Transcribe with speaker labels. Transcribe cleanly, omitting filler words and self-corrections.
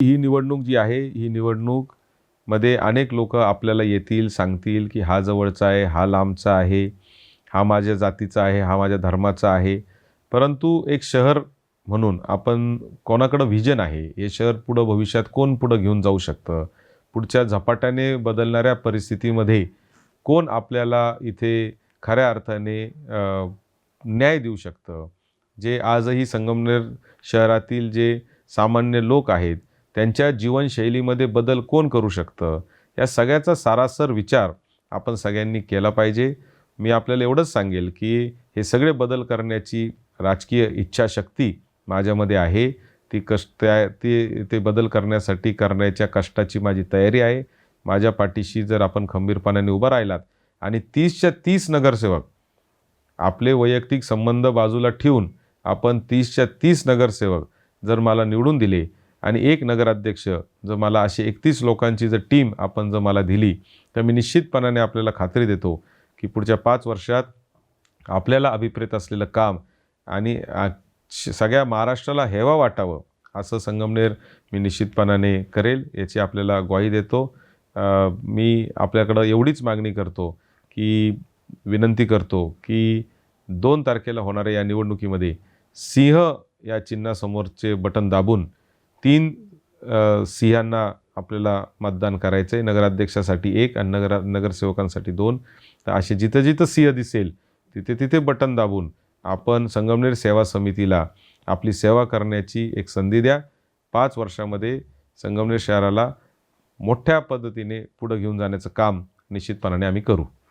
Speaker 1: ही निवडणूक जी आहे, ही निवडणूकमध्ये अनेक लोकं आपल्याला येतील, सांगतील, की हा जवळचा आहे, हा लांबचा आहे, हा माझ्या जातीचा आहे, हा माझ्या धर्माचा आहे. परंतु एक शहर म्हणून आपण कोणाकडं व्हिजन आहे, हे शहर पुढं भविष्यात कोण पुढं घेऊन जाऊ शकतं? पुढच्या झपाट्याने बदलणाऱ्या परिस्थितीमध्ये कोण आपल्याला इथे खऱ्या अर्थाने न्याय देऊ शकतं? जे आजही संगमनेर शहरातील जे सामान्य लोक आहेत, त्यांच्या जीवनशैलीमध्ये बदल कोण करू शकतं? या सगळ्याचा सारासर विचार आपण सगळ्यांनी केला पाहिजे. मी आपल्याला एवढंच सांगेल, की हे सगळे बदल करण्याची राजकीय इच्छाशक्ती माझ्यामध्ये आहे. ते बदल करण्यासाठी करण्याच्या कष्टाची माझी तयारी आहे. माझ्या पाठीशी जर आपण खंबीरपणाने उभं राहिलात आणि 30च्या 30 नगरसेवक आपले वैयक्तिक संबंध बाजूला ठेवून आपण 30च्या 30 नगरसेवक जर मला निवडून दिले आणि एक नगराध्यक्ष जर मला अशी 31 लोकांची जर टीम आपण जर मला दिली, तर मी निश्चितपणाने आपल्याला खात्री देतो, की पुढच्या 5 वर्षात आपल्याला अभिप्रेत असलेलं काम आणि सगळ्या महाराष्ट्राला हेवा वाटावं असं संगमनेर मी निश्चितपणाने करेल, याची आपल्याला ग्वाही देतो. मी आपल्याकडं एवढीच मागणी करतो, की विनंती करतो, की 2 तारखेला होणाऱ्या या निवडणुकीमध्ये सिंह या चिन्हासमोरचे बटन दाबून 3 सिंहांना आपल्याला मतदान करायचं आहे. नगराध्यक्षासाठी 1 आणि नगरसेवकांसाठी 2. तर असे जिथं-जिथं सिंह दिसेल, तिथे-तिथे बटन दाबून आपण संगमनेर सेवा समितीला आपली सेवा करण्याची एक संधी द्या. 5 वर्षामध्ये संगमनेर शहराला मोठ्या पद्धतीने पुढे घेऊन जाण्याचं काम निश्चितपणाने आम्ही करू.